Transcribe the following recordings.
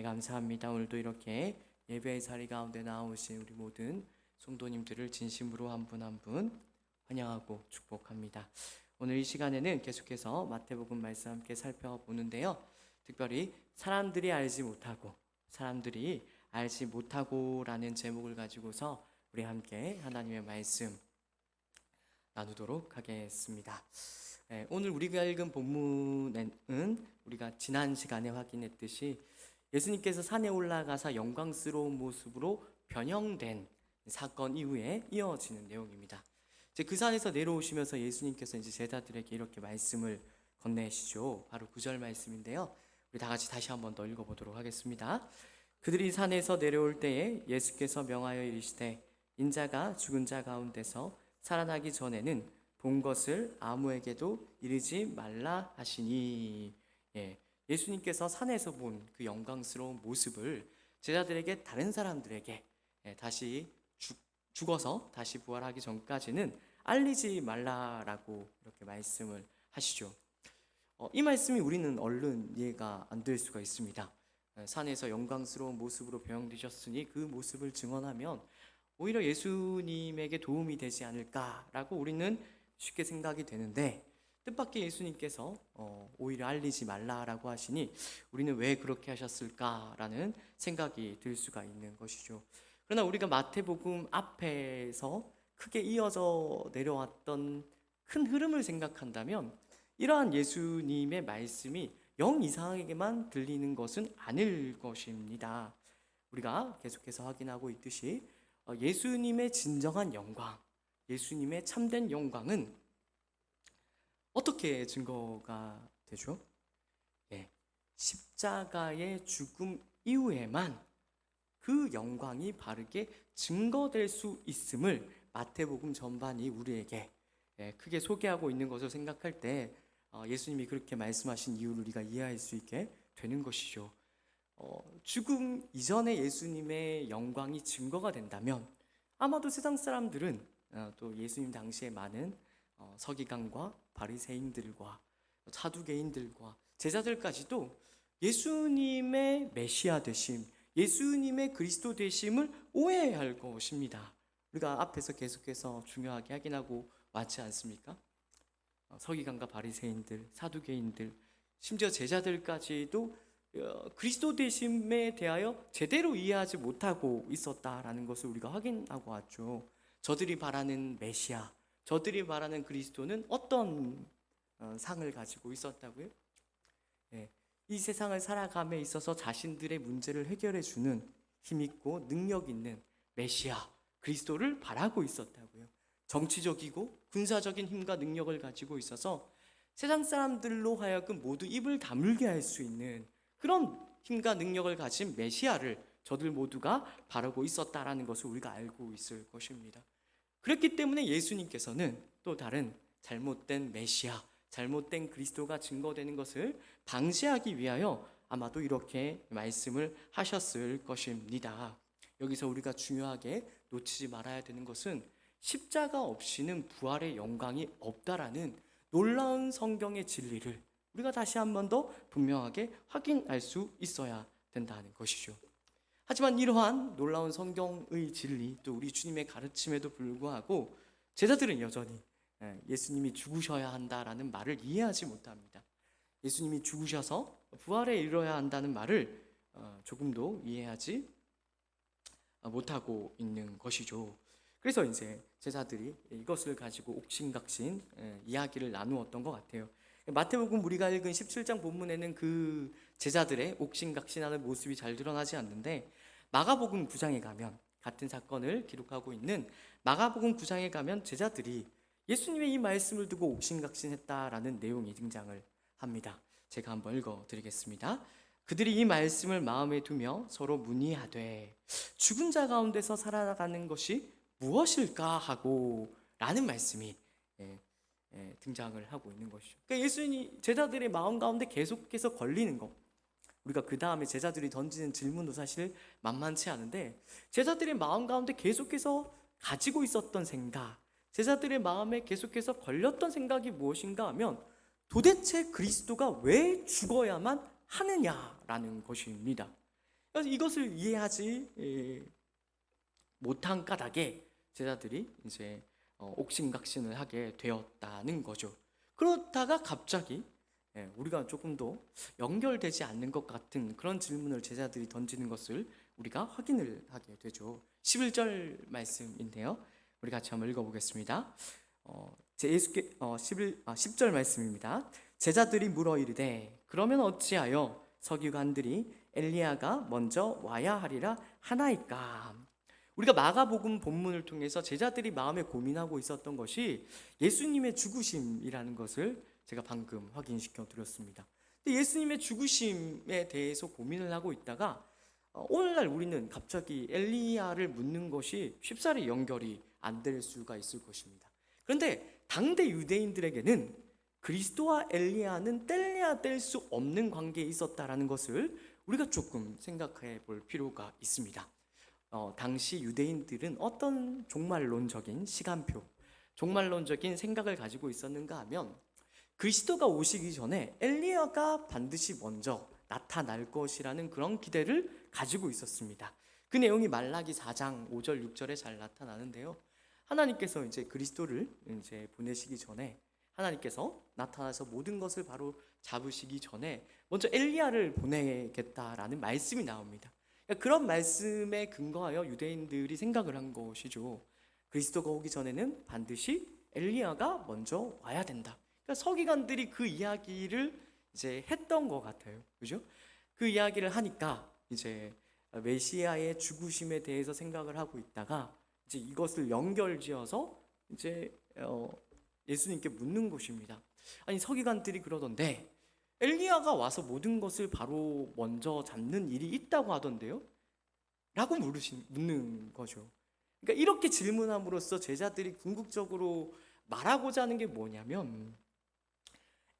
감사합니다. 오늘도 이렇게 예배의 자리 가운데 나오신 우리 모든 성도님들을 진심으로 한 분 한 분 환영하고 축복합니다. 오늘 이 시간에는 계속해서 마태복음 말씀 함께 살펴보는데요. 특별히 사람들이 알지 못하고라는 제목을 가지고서 우리 함께 하나님의 말씀 나누도록 하겠습니다. 오늘 우리가 읽은 본문은 우리가 지난 시간에 확인했듯이 예수님께서 산에 올라가서 영광스러운 모습으로 변형된 사건 이후에 이어지는 내용입니다. 그 산에서 내려오시면서 예수님께서 이제 제자들에게 이렇게 말씀을 건네시죠. 바로 9절 말씀인데요. 우리 다 같이 다시 한번 더 읽어보도록 하겠습니다. 그들이 산에서 내려올 때에 예수께서 명하여 이르시되 인자가 죽은 자 가운데서 살아나기 전에는 본 것을 아무에게도 이르지 말라 하시니. 예수님께서 산에서 본 그 영광스러운 모습을 제자들에게, 다른 사람들에게 다시 죽어서 다시 부활하기 전까지는 알리지 말라라고 이렇게 말씀을 하시죠. 이 말씀이 우리는 얼른 이해가 안 될 수가 있습니다. 산에서 영광스러운 모습으로 변형되셨으니 그 모습을 증언하면 오히려 예수님에게 도움이 되지 않을까라고 우리는 쉽게 생각이 되는데, 뜻밖의 예수님께서 오히려 알리지 말라라고 하시니 우리는 왜 그렇게 하셨을까라는 생각이 들 수가 있는 것이죠. 그러나 우리가 마태복음 앞에서 크게 이어져 내려왔던 큰 흐름을 생각한다면 이러한 예수님의 말씀이 영 이상하게만 들리는 것은 아닐 것입니다. 우리가 계속해서 확인하고 있듯이 예수님의 진정한 영광, 예수님의 참된 영광은 어떻게 증거가 되죠? 십자가의 죽음 이후에만 그 영광이 바르게 증거될 수 있음을 마태복음 전반이 우리에게 크게 소개하고 있는 것을 생각할 때 예수님이 그렇게 말씀하신 이유를 우리가 이해할 수 있게 되는 것이죠. 죽음 이전에 예수님의 영광이 증거가 된다면 아마도 세상 사람들은 또 예수님 당시에 많은 서기관과 바리새인들과 사두개인들과 제자들까지도 예수님의 메시아 되심, 예수님의 그리스도 되심을 오해할 것입니다. 우리가 앞에서 계속해서 중요하게 확인하고 왔지 않습니까? 서기관과 바리새인들, 사두개인들, 심지어 제자들까지도 그리스도 되심에 대하여 제대로 이해하지 못하고 있었다라는 것을 우리가 확인하고 왔죠. 저들이 바라는 메시아, 저들이 말하는 그리스도는 어떤 상을 가지고 있었다고요? 이 세상을 살아감에 있어서 자신들의 문제를 해결해 주는 힘있고 능력 있는 메시아 그리스도를 바라고 있었다고요. 정치적이고 군사적인 힘과 능력을 가지고 있어서 세상 사람들로 하여금 모두 입을 다물게 할 수 있는 그런 힘과 능력을 가진 메시아를 저들 모두가 바라고 있었다라는 것을 우리가 알고 있을 것입니다. 그렇기 때문에 예수님께서는 또 다른 잘못된 메시아, 잘못된 그리스도가 증거되는 것을 방지하기 위하여 아마도 이렇게 말씀을 하셨을 것입니다. 여기서 우리가 중요하게 놓치지 말아야 되는 것은 십자가 없이는 부활의 영광이 없다라는 놀라운 성경의 진리를 우리가 다시 한 번 더 분명하게 확인할 수 있어야 된다는 것이죠. 하지만 이러한 놀라운 성경의 진리, 또 우리 주님의 가르침에도 불구하고 제자들은 여전히 예수님이 죽으셔야 한다라는 말을 이해하지 못합니다. 예수님이 죽으셔서 부활에 이르러야 한다는 말을 조금도 이해하지 못하고 있는 것이죠. 그래서 이제 제자들이 이것을 가지고 옥신각신 이야기를 나누었던 것 같아요. 마태복음 우리가 읽은 17장 본문에는 그 제자들의 옥신각신하는 모습이 잘 드러나지 않는데, 마가복음 9장에 가면, 같은 사건을 기록하고 있는 마가복음 9장에 가면 제자들이 예수님의 이 말씀을 두고 옥신각신했다라는 내용이 등장을 합니다. 제가 한번 읽어드리겠습니다. 그들이 이 말씀을 마음에 두며 서로 문의하되 죽은 자 가운데서 살아나가는 것이 무엇일까 하고 라는 말씀이 등장을 하고 있는 것이죠. 그러니까 예수님이 제자들의 마음 가운데 계속해서 걸리는 것, 우리가 그 다음에 제자들이 던지는 질문도 사실 만만치 않은데, 제자들의 마음 가운데 계속해서 가지고 있었던 생각, 제자들의 마음에 계속해서 걸렸던 생각이 무엇인가 하면 도대체 그리스도가 왜 죽어야만 하느냐라는 것입니다. 그래서 이것을 이해하지 못한 까닭에 제자들이 이제 옥신각신을 하게 되었다는 거죠. 그렇다가 갑자기 우리가 조금 더 연결되지 않는 것 같은 그런 질문을 제자들이 던지는 것을 우리가 확인을 하게 되죠. 11절 말씀인데요. 우리 같이 한번 읽어보겠습니다. 10절 말씀입니다. 제자들이 물어 이르되 그러면 어찌하여 서기관들이 엘리야가 먼저 와야 하리라 하나이까? 우리가 마가복음 본문을 통해서 제자들이 마음에 고민하고 있었던 것이 예수님의 죽으심이라는 것을 제가 방금 확인시켜 드렸습니다. 근데 예수님의 죽으심에 대해서 고민을 하고 있다가 오늘날 우리는 갑자기 엘리야를 묻는 것이 쉽사리 연결이 안 될 수가 있을 것입니다. 그런데 당대 유대인들에게는 그리스도와 엘리야는 뗄래야 뗄 수 없는 관계에 있었다라는 것을 우리가 조금 생각해 볼 필요가 있습니다. 당시 유대인들은 어떤 종말론적인 시간표, 종말론적인 생각을 가지고 있었는가 하면 그리스도가 오시기 전에 엘리야가 반드시 먼저 나타날 것이라는 그런 기대를 가지고 있었습니다. 그 내용이 말라기 4장 5절 6절에 잘 나타나는데요. 하나님께서 이제 그리스도를 이제 보내시기 전에 하나님께서 나타나서 모든 것을 바로 잡으시기 전에 먼저 엘리야를 보내겠다라는 말씀이 나옵니다. 그런 말씀에 근거하여 유대인들이 생각을 한 것이죠. 그리스도가 오기 전에는 반드시 엘리야가 먼저 와야 된다. 그러니까 서기관들이 그 이야기를 이제 했던 것 같아요. 그죠? 그 이야기를 하니까 이제 메시아의 죽으심에 대해서 생각을 하고 있다가 이제 이것을 연결지어서 이제 예수님께 묻는 것입니다. 아니 서기관들이 그러던데 엘리야가 와서 모든 것을 바로 먼저 잡는 일이 있다고 하던데요? 라고 묻는 거죠. 그러니까 이렇게 질문함으로써 제자들이 궁극적으로 말하고자 하는 게 뭐냐면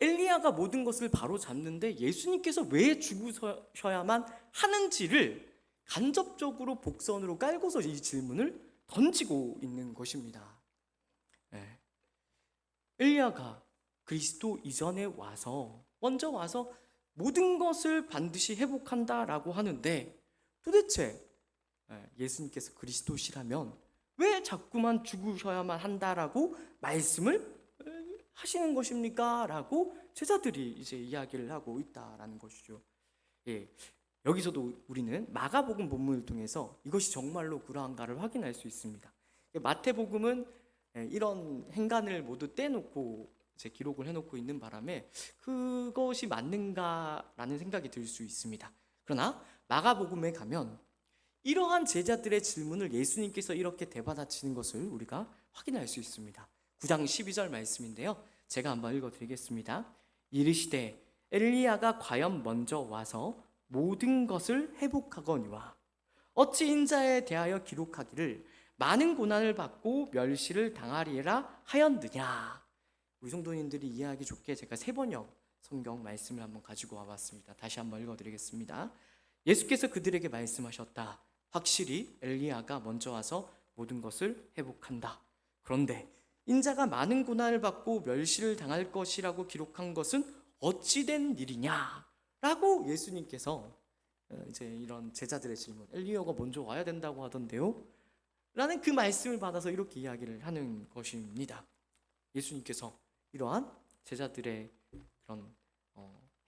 엘리야가 모든 것을 바로 잡는데 예수님께서 왜 죽으셔야만 하는지를 간접적으로 복선으로 깔고서 이 질문을 던지고 있는 것입니다. 엘리야가 그리스도 이전에 먼저 와서 모든 것을 반드시 회복한다라고 하는데 도대체 예수님께서 그리스도시라면 왜 자꾸만 죽으셔야만 한다라고 말씀을 하시는 것입니까? 라고 제자들이 이제 이야기를 하고 있다라는 것이죠. 여기서도 우리는 마가복음 본문을 통해서 이것이 정말로 그러한가를 확인할 수 있습니다. 마태복음은 이런 행간을 모두 떼놓고 이제 기록을 해놓고 있는 바람에 그것이 맞는가라는 생각이 들 수 있습니다. 그러나 마가복음에 가면 이러한 제자들의 질문을 예수님께서 이렇게 되받아치는 것을 우리가 확인할 수 있습니다. 9장 12절 말씀인데요. 제가 한번 읽어드리겠습니다. 이르시되 엘리야가 과연 먼저 와서 모든 것을 회복하거니와 어찌 인자에 대하여 기록하기를 많은 고난을 받고 멸시를 당하리라 하였느냐. 우리 성도님들이 이해하기 좋게 제가 세번역 성경 말씀을 한번 가지고 와봤습니다. 다시 한번 읽어드리겠습니다. 예수께서 그들에게 말씀하셨다. 확실히 엘리야가 먼저 와서 모든 것을 회복한다. 그런데 인자가 많은 고난을 받고 멸시를 당할 것이라고 기록한 것은 어찌된 일이냐? 라고 예수님께서 이제 이런 제자들의 질문, 엘리야가 먼저 와야 된다고 하던데요? 라는 그 말씀을 받아서 이렇게 이야기를 하는 것입니다. 예수님께서 이러한 제자들의 그런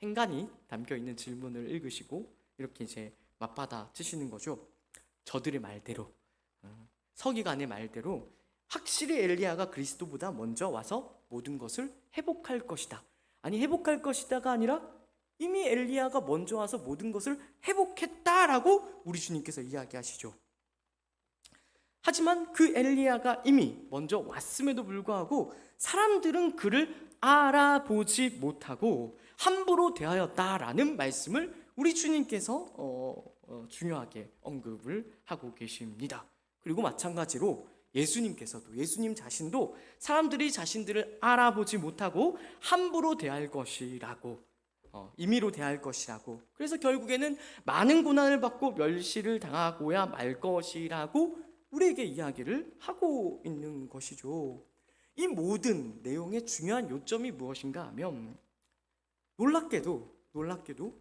행간이 담겨 있는 질문을 읽으시고 이렇게 이제 맞받아 치시는 거죠. 저들의 말대로, 서기관의 말대로 확실히 엘리야가 그리스도보다 먼저 와서 모든 것을 회복할 것이다. 아니 회복할 것이다가 아니라 이미 엘리야가 먼저 와서 모든 것을 회복했다라고 우리 주님께서 이야기하시죠. 하지만 그 엘리야가 이미 먼저 왔음에도 불구하고 사람들은 그를 알아보지 못하고 함부로 대하였다라는 말씀을 우리 주님께서 중요하게 언급을 하고 계십니다. 그리고 마찬가지로 예수님 자신도 사람들이 자신들을 알아보지 못하고 함부로 대할 것이라고, 임의로 대할 것이라고, 그래서 결국에는 많은 고난을 받고 멸시를 당하고야 말 것이라고 우리에게 이야기를 하고 있는 것이죠. 이 모든 내용의 중요한 요점이 무엇인가 하면 놀랍게도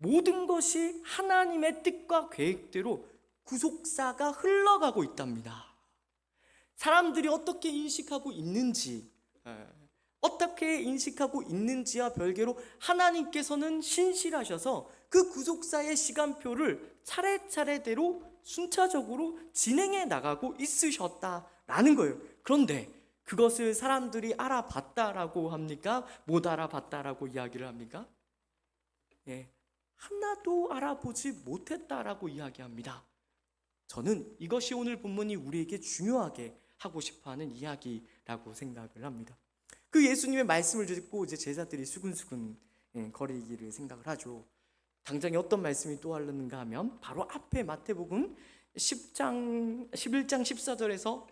모든 것이 하나님의 뜻과 계획대로 구속사가 흘러가고 있답니다. 사람들이 어떻게 인식하고 있는지, 어떻게 인식하고 있는지와 별개로 하나님께서는 신실하셔서 그 구속사의 시간표를 차례차례대로 순차적으로 진행해 나가고 있으셨다라는 거예요. 그런데 그것을 사람들이 알아봤다라고 합니까? 못 알아봤다라고 이야기를 합니까? 예, 하나도 알아보지 못했다라고 이야기합니다. 저는 이것이 오늘 본문이 우리에게 중요하게 하고 싶어하는 이야기라고 생각을 합니다. 그 예수님의 말씀을 듣고 이제 제자들이 수근수근 거리기를 생각을 하죠. 당장에 어떤 말씀이 떠오르는가 하면 바로 앞에 마태복음 11장 14절에서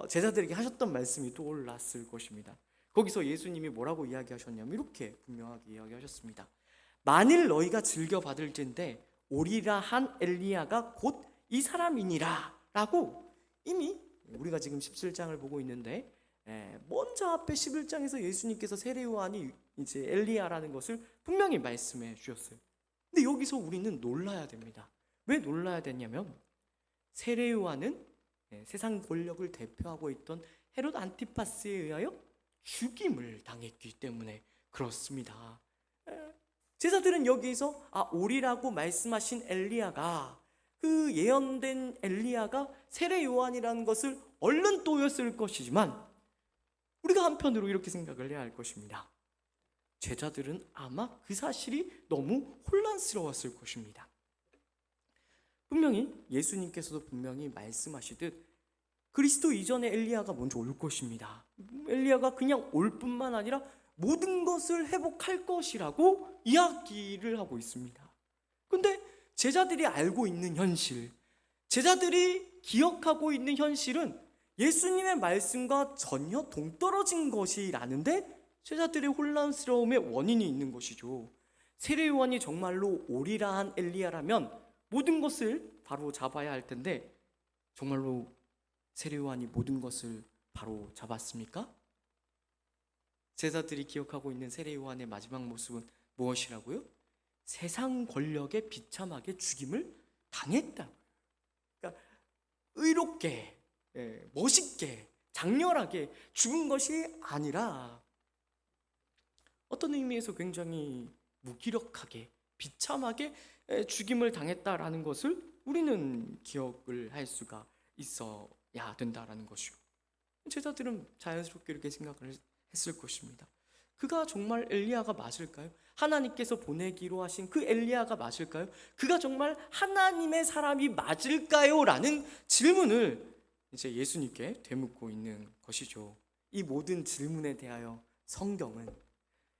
제자들에게 하셨던 말씀이 떠올랐을 것입니다. 거기서 예수님이 뭐라고 이야기하셨냐면 이렇게 분명하게 이야기하셨습니다. 만일 너희가 즐겨받을진대 오리라 한 엘리야가 곧 이 사람이니라 라고 이미 우리가 지금 17장을 보고 있는데 먼저 앞에 11장에서 예수님께서 세례 요한이 이제 엘리야라는 것을 분명히 말씀해 주셨어요. 근데 여기서 우리는 놀라야 됩니다. 왜 놀라야 되냐면 세례 요한은 세상 권력을 대표하고 있던 헤롯 안티파스에 의하여 죽임을 당했기 때문에 그렇습니다. 제자들은 여기서 오리라고 말씀하신 엘리야가 그 예언된 엘리야가 세례 요한이라는 것을 얼른 또였을 것이지만 우리가 한편으로 이렇게 생각을 해야 할 것입니다. 제자들은 아마 그 사실이 너무 혼란스러웠을 것입니다. 분명히 예수님께서도 분명히 말씀하시듯 그리스도 이전에 엘리야가 먼저 올 것입니다. 엘리야가 그냥 올 뿐만 아니라 모든 것을 회복할 것이라고 이야기를 하고 있습니다. 근데 제자들이 알고 있는 현실, 제자들이 기억하고 있는 현실은 예수님의 말씀과 전혀 동떨어진 것이라는데 제자들의 혼란스러움의 원인이 있는 것이죠. 세례 요한이 정말로 오리라 한 엘리야라면 모든 것을 바로 잡아야 할 텐데 정말로 세례 요한이 모든 것을 바로 잡았습니까? 제자들이 기억하고 있는 세례 요한의 마지막 모습은 무엇이라고요? 세상 권력에 비참하게 죽임을 당했다고요. 그러니까 의롭게, 멋있게, 장렬하게 죽은 것이 아니라 어떤 의미에서 굉장히 무기력하게, 비참하게 죽임을 당했다라는 것을 우리는 기억을 할 수가 있어야 된다라는 것이요. 제자들은 자연스럽게 이렇게 생각을 했을 것입니다. 그가 정말 엘리야가 맞을까요? 하나님께서 보내기로 하신 그 엘리야가 맞을까요? 그가 정말 하나님의 사람이 맞을까요? 라는 질문을 이제 예수님께 되묻고 있는 것이죠. 이 모든 질문에 대하여 성경은,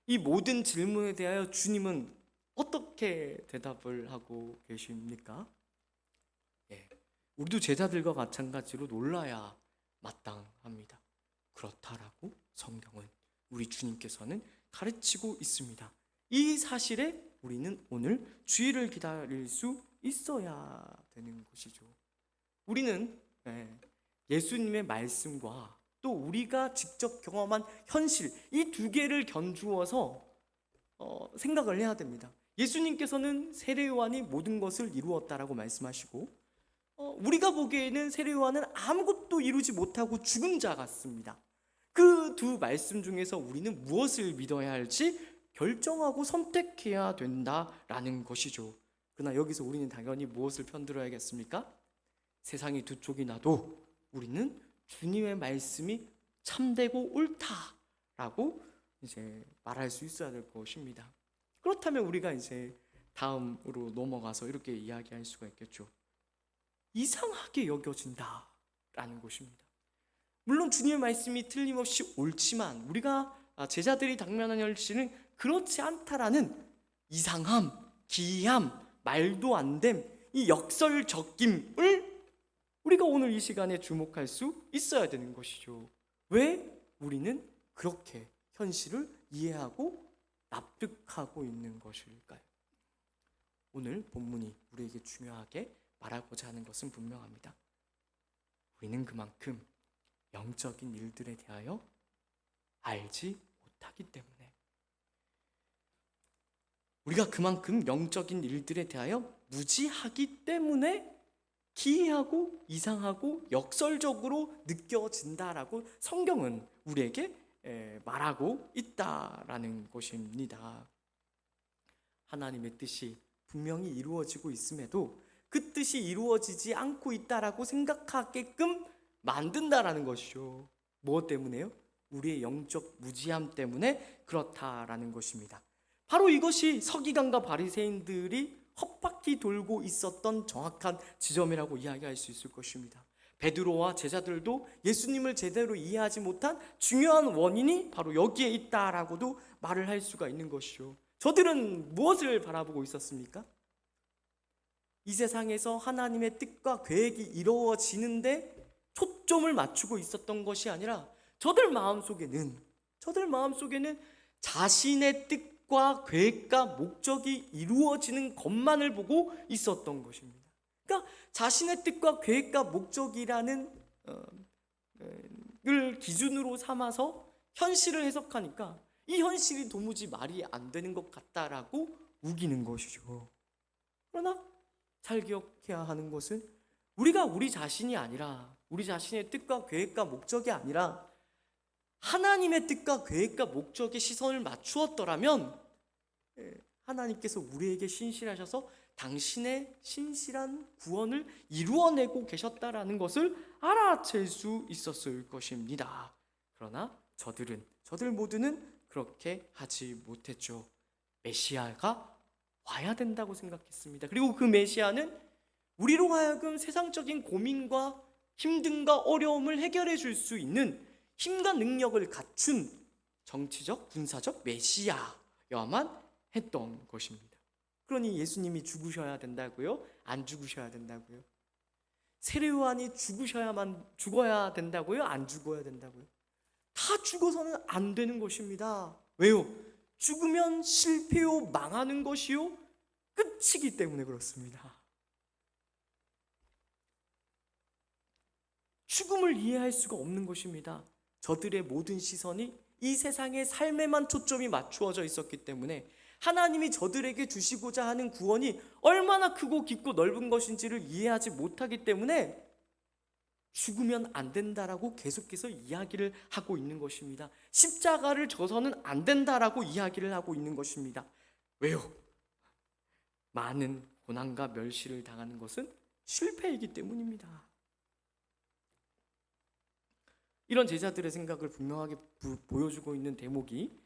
이 모든 질문에 대하여 주님은 어떻게 대답을 하고 계십니까? 우리도 제자들과 마찬가지로 놀라야 마땅합니다. 그렇다라고 성경은, 우리 주님께서는 가르치고 있습니다. 이 사실에 우리는 오늘 주의를 기다릴 수 있어야 되는 것이죠. 우리는 예수님의 말씀과 또 우리가 직접 경험한 현실, 이 두 개를 견주어서 생각을 해야 됩니다. 예수님께서는 세례 요한이 모든 것을 이루었다라고 말씀하시고 우리가 보기에는 세례 요한은 아무것도 이루지 못하고 죽은 자 같습니다. 그 두 말씀 중에서 우리는 무엇을 믿어야 할지 결정하고 선택해야 된다라는 것이죠. 그러나 여기서 우리는 당연히 무엇을 편들어야겠습니까? 세상이 두 쪽이 나도 우리는 주님의 말씀이 참되고 옳다라고 이제 말할 수 있어야 될 것입니다. 그렇다면 우리가 이제 다음으로 넘어가서 이렇게 이야기할 수가 있겠죠. 이상하게 여겨진다라는 것입니다. 물론 주님의 말씀이 틀림없이 옳지만 우리가 제자들이 당면한 현실은 그렇지 않다라는 이상함, 기이함, 말도 안 됨, 이 역설적임을 우리가 오늘 이 시간에 주목할 수 있어야 되는 것이죠. 왜 우리는 그렇게 현실을 이해하고 납득하고 있는 것일까요? 오늘 본문이 우리에게 중요하게 말하고자 하는 것은 분명합니다. 우리는 그만큼 영적인 일들에 대하여 알지 못하기 때문에, 우리가 그만큼 영적인 일들에 대하여 무지하기 때문에 기이하고 이상하고 역설적으로 느껴진다라고 성경은 우리에게 말하고 있다라는 것입니다. 하나님의 뜻이 분명히 이루어지고 있음에도 그 뜻이 이루어지지 않고 있다라고 생각하게끔 만든다라는 것이죠. 무엇 때문에요? 우리의 영적 무지함 때문에 그렇다라는 것입니다. 바로 이것이 서기관과 바리새인들이 헛바퀴 돌고 있었던 정확한 지점이라고 이야기할 수 있을 것입니다. 베드로와 제자들도 예수님을 제대로 이해하지 못한 중요한 원인이 바로 여기에 있다라고도 말을 할 수가 있는 것이죠. 저들은 무엇을 바라보고 있었습니까? 이 세상에서 하나님의 뜻과 계획이 이루어지는데 초점을 맞추고 있었던 것이 아니라 저들 마음속에는 자신의 뜻과 계획과 목적이 이루어지는 것만을 보고 있었던 것입니다. 그러니까 자신의 뜻과 계획과 목적이라는 을 기준으로 삼아서 현실을 해석하니까 이 현실이 도무지 말이 안 되는 것 같다라고 우기는 것이죠. 그러나 잘 기억해야 하는 것은 우리가 우리 자신이 아니라 우리 자신의 뜻과 계획과 목적이 아니라 하나님의 뜻과 계획과 목적에 시선을 맞추었더라면 하나님께서 우리에게 신실하셔서 당신의 신실한 구원을 이루어내고 계셨다라는 것을 알아챌 수 있었을 것입니다. 그러나 저들 모두는 그렇게 하지 못했죠. 메시아가 와야 된다고 생각했습니다. 그리고 그 메시아는 우리로 하여금 세상적인 고민과 힘듦과 어려움을 해결해 줄 수 있는 힘과 능력을 갖춘 정치적, 군사적 메시아여야만 했던 것입니다. 그러니 예수님이 죽으셔야 된다고요? 안 죽으셔야 된다고요? 세례요한이 죽어야 된다고요? 안 죽어야 된다고요? 다 죽어서는 안 되는 것입니다. 왜요? 죽으면 실패요, 망하는 것이요, 끝이기 때문에 그렇습니다. 죽음을 이해할 수가 없는 것입니다. 저들의 모든 시선이 이 세상의 삶에만 초점이 맞추어져 있었기 때문에 하나님이 저들에게 주시고자 하는 구원이 얼마나 크고 깊고 넓은 것인지를 이해하지 못하기 때문에 죽으면 안 된다라고 계속해서 이야기를 하고 있는 것입니다. 십자가를 져서는 안 된다라고 이야기를 하고 있는 것입니다. 왜요? 많은 고난과 멸시를 당하는 것은 실패이기 때문입니다. 이런 제자들의 생각을 분명하게 보여주고 있는 대목이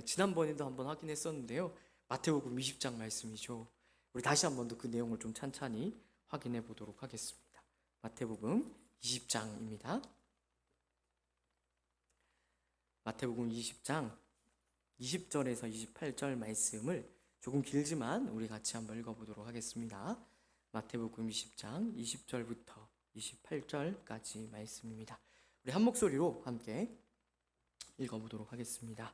지난번에도 한번 확인했었는데요. 마태복음 20장 말씀이죠. 우리 다시 한번 더 그 내용을 좀 찬찬히 확인해 보도록 하겠습니다. 마태복음 20장입니다. 마태복음 20장 20절에서 28절 말씀을 조금 길지만 우리 같이 한번 읽어보도록 하겠습니다. 마태복음 20장 20절부터 28절까지 말씀입니다. 우리 한 목소리로 함께 읽어보도록 하겠습니다.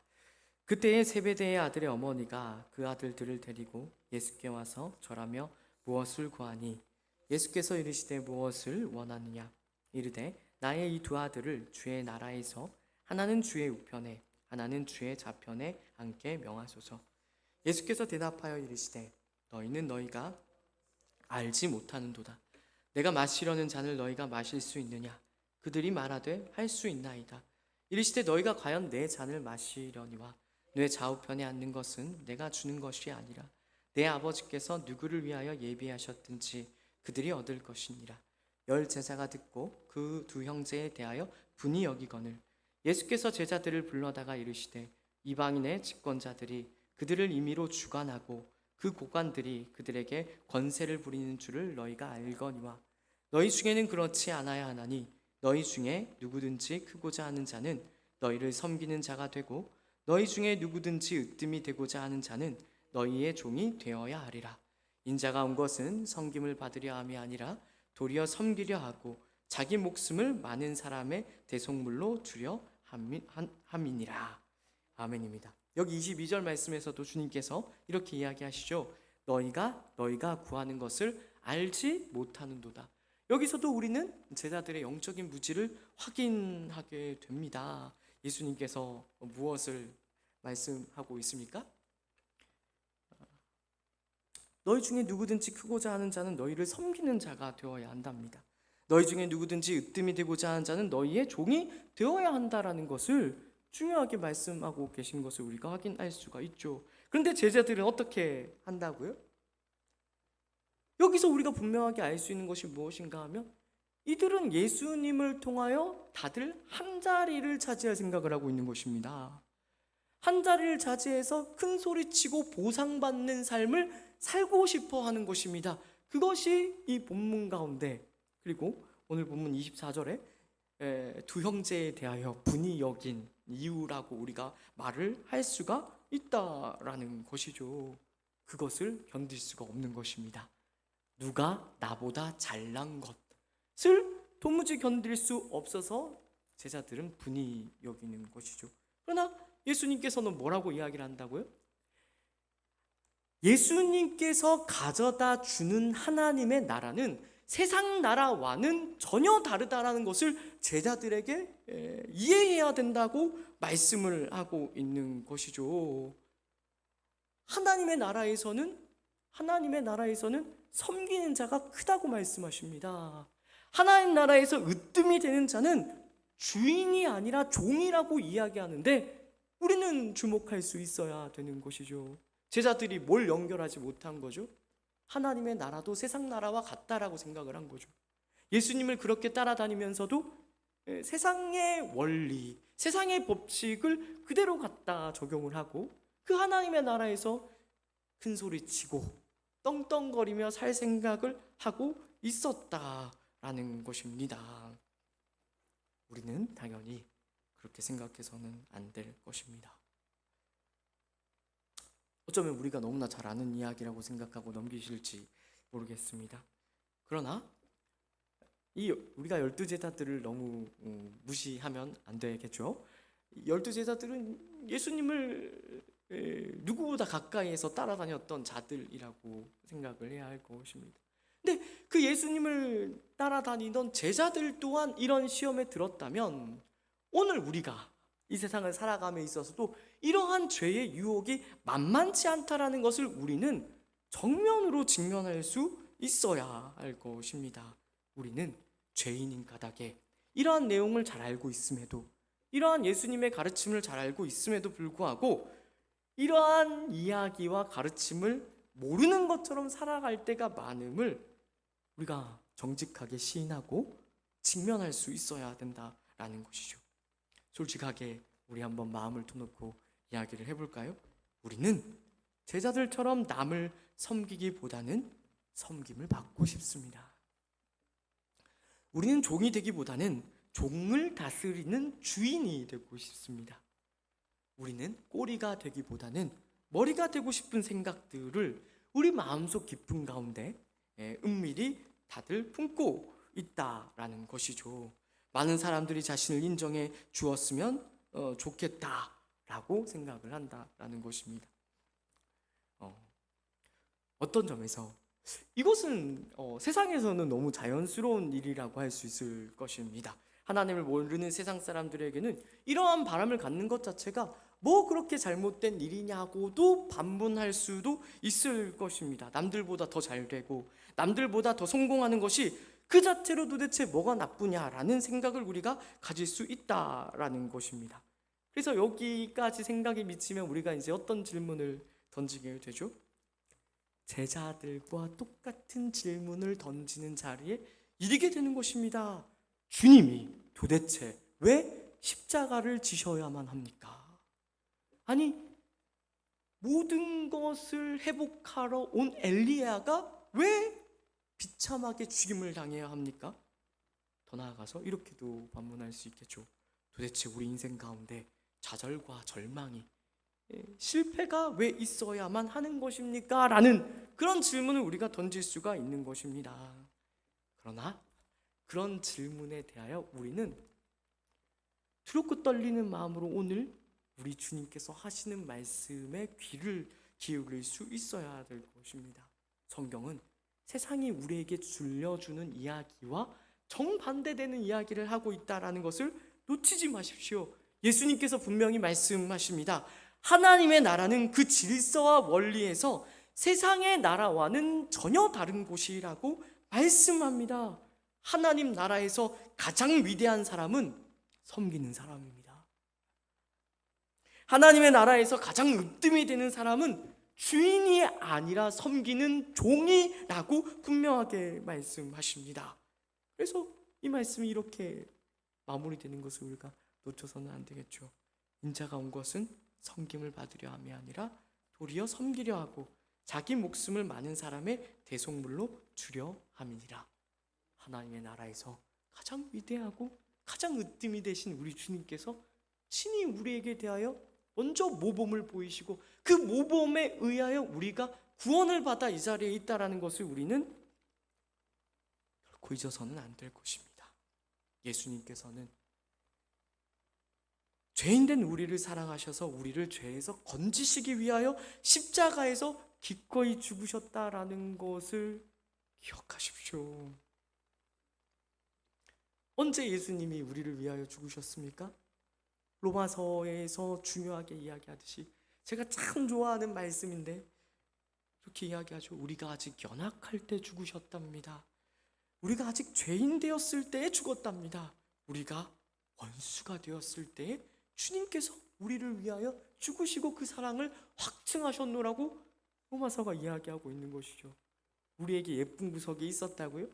그때에 세베대의 아들의 어머니가 그 아들들을 데리고 예수께 와서 절하며 무엇을 구하니 예수께서 이르시되 무엇을 원하느냐 이르되 나의 이 두 아들을 주의 나라에서 하나는 주의 우편에 하나는 주의 좌편에 앉게 명하소서. 예수께서 대답하여 이르시되 너희는 너희가 알지 못하는도다. 내가 마시려는 잔을 너희가 마실 수 있느냐? 그들이 말하되 할 수 있나이다. 이르시되 너희가 과연 내 잔을 마시려니와 내 좌우편에 앉는 것은 내가 주는 것이 아니라 내 아버지께서 누구를 위하여 예비하셨든지 그들이 얻을 것이니라. 열 제자가 듣고 그 두 형제에 대하여 분이 여기거늘 예수께서 제자들을 불러다가 이르시되 이방인의 집권자들이 그들을 임의로 주관하고 그 고관들이 그들에게 권세를 부리는 줄을 너희가 알거니와 너희 중에는 그렇지 않아야 하나니 너희 중에 누구든지 크고자 하는 자는 너희를 섬기는 자가 되고 너희 중에 누구든지 으뜸이 되고자 하는 자는 너희의 종이 되어야 하리라. 인자가 온 것은 섬김을 받으려 함이 아니라 도리어 섬기려 하고 자기 목숨을 많은 사람의 대속물로 주려 함이니라. 아멘입니다. 여기 22절 말씀에서도 주님께서 이렇게 이야기하시죠. 너희가 구하는 것을 알지 못하는도다. 여기서도 우리는 제자들의 영적인 무지를 확인하게 됩니다. 예수님께서 무엇을 말씀하고 있습니까? 너희 중에 누구든지 크고자 하는 자는 너희를 섬기는 자가 되어야 한답니다. 너희 중에 누구든지 으뜸이 되고자 하는 자는 너희의 종이 되어야 한다라는 것을 중요하게 말씀하고 계신 것을 우리가 확인할 수가 있죠. 그런데 제자들은 어떻게 한다고요? 여기서 우리가 분명하게 알 수 있는 것이 무엇인가 하면 이들은 예수님을 통하여 다들 한 자리를 차지할 생각을 하고 있는 것입니다. 한 자리를 차지해서 큰 소리치고 보상받는 삶을 살고 싶어 하는 것입니다. 그것이 이 본문 가운데, 그리고 오늘 본문 24절에 두 형제에 대하여 분이 여긴 이유라고 우리가 말을 할 수가 있다라는 것이죠. 그것을 견딜 수가 없는 것입니다. 누가 나보다 잘난 것을 도무지 견딜 수 없어서 제자들은 분이 여기는 것이죠. 그러나 예수님께서는 뭐라고 이야기를 한다고요? 예수님께서 가져다 주는 하나님의 나라는 세상 나라와는 전혀 다르다라는 것을 제자들에게 이해해야 된다고 말씀을 하고 있는 것이죠. 하나님의 나라에서는 섬기는 자가 크다고 말씀하십니다. 하나님 나라에서 으뜸이 되는 자는 주인이 아니라 종이라고 이야기하는데 우리는 주목할 수 있어야 되는 것이죠. 제자들이 뭘 연결하지 못한 거죠? 하나님의 나라도 세상 나라와 같다라고 생각을 한 거죠. 예수님을 그렇게 따라다니면서도 세상의 원리, 세상의 법칙을 그대로 갖다 적용을 하고 그 하나님의 나라에서 큰 소리치고 떵떵거리며 살 생각을 하고 있었다라는 것입니다. 우리는 당연히 그렇게 생각해서는 안 될 것입니다. 어쩌면 우리가 너무나 잘 아는 이야기라고 생각하고 넘기실지 모르겠습니다. 그러나 우리가 12제자들을 너무 무시하면 안 되겠죠. 12제자들은 예수님을 누구보다 가까이에서 따라다녔던 자들이라고 생각을 해야 할 것입니다. 근데 그 예수님을 따라다니던 제자들 또한 이런 시험에 들었다면 오늘 우리가 이 세상을 살아감에 있어서도 이러한 죄의 유혹이 만만치 않다라는 것을 우리는 정면으로 직면할 수 있어야 할 것입니다. 우리는 죄인인 까닭에 이러한 내용을 잘 알고 있음에도, 이러한 예수님의 가르침을 잘 알고 있음에도 불구하고 이러한 이야기와 가르침을 모르는 것처럼 살아갈 때가 많음을 우리가 정직하게 시인하고 직면할 수 있어야 된다라는 것이죠. 솔직하게 우리 한번 마음을 터놓고 이야기를 해볼까요? 우리는 제자들처럼 남을 섬기기보다는 섬김을 받고 싶습니다. 우리는 종이 되기보다는 종을 다스리는 주인이 되고 싶습니다. 우리는 꼬리가 되기보다는 머리가 되고 싶은 생각들을 우리 마음속 깊은 가운데 은밀히 다들 품고 있다라는 것이죠. 많은 사람들이 자신을 인정해 주었으면 좋겠다라고 생각을 한다라는 것입니다. 어떤 점에서 이것은 세상에서는 너무 자연스러운 일이라고 할 수 있을 것입니다. 하나님을 모르는 세상 사람들에게는 이러한 바람을 갖는 것 자체가 뭐 그렇게 잘못된 일이냐고도 반문할 수도 있을 것입니다. 남들보다 더 잘되고 남들보다 더 성공하는 것이 그 자체로 도대체 뭐가 나쁘냐라는 생각을 우리가 가질 수 있다라는 것입니다. 그래서 여기까지 생각이 미치면 우리가 이제 어떤 질문을 던지게 되죠? 제자들과 똑같은 질문을 던지는 자리에 이르게 되는 것입니다. 주님이 도대체 왜 십자가를 지셔야만 합니까? 아니, 모든 것을 회복하러 온 엘리야가 왜 비참하게 죽임을 당해야 합니까? 더 나아가서 이렇게도 반문할 수 있겠죠. 도대체 우리 인생 가운데 좌절과 절망이, 실패가 왜 있어야만 하는 것입니까? 라는 그런 질문을 우리가 던질 수가 있는 것입니다. 그러나 그런 질문에 대하여 우리는 두렵고 떨리는 마음으로 오늘 우리 주님께서 하시는 말씀에 귀를 기울일 수 있어야 될 것입니다. 성경은 세상이 우리에게 들려주는 이야기와 정반대되는 이야기를 하고 있다는 것을 놓치지 마십시오. 예수님께서 분명히 말씀하십니다. 하나님의 나라는 그 질서와 원리에서 세상의 나라와는 전혀 다른 곳이라고 말씀합니다. 하나님 나라에서 가장 위대한 사람은 섬기는 사람입니다. 하나님의 나라에서 가장 으뜸이 되는 사람은 주인이 아니라 섬기는 종이라고 분명하게 말씀하십니다. 그래서 이 말씀이 이렇게 마무리되는 것을 우리가 놓쳐서는 안 되겠죠. 인자가 온 것은 섬김을 받으려 함이 아니라 도리어 섬기려 하고 자기 목숨을 많은 사람의 대속물로 주려 함이니라. 하나님의 나라에서 가장 위대하고 가장 으뜸이 되신 우리 주님께서 친히 우리에게 대하여 먼저 모범을 보이시고 그 모범에 의하여 우리가 구원을 받아 이 자리에 있다라는 것을 우리는 결코 잊어서는 안 될 것입니다. 예수님께서는 죄인된 우리를 사랑하셔서 우리를 죄에서 건지시기 위하여 십자가에서 기꺼이 죽으셨다라는 것을 기억하십시오. 언제 예수님이 우리를 위하여 죽으셨습니까? 로마서에서 중요하게 이야기하듯이 제가 참 좋아하는 말씀인데 이렇게 이야기하죠. 우리가 아직 연약할 때 죽으셨답니다. 우리가 아직 죄인 되었을 때에 죽었답니다. 우리가 원수가 되었을 때에 주님께서 우리를 위하여 죽으시고 그 사랑을 확증하셨노라고 로마서가 이야기하고 있는 것이죠. 우리에게 예쁜 구석이 있었다고요?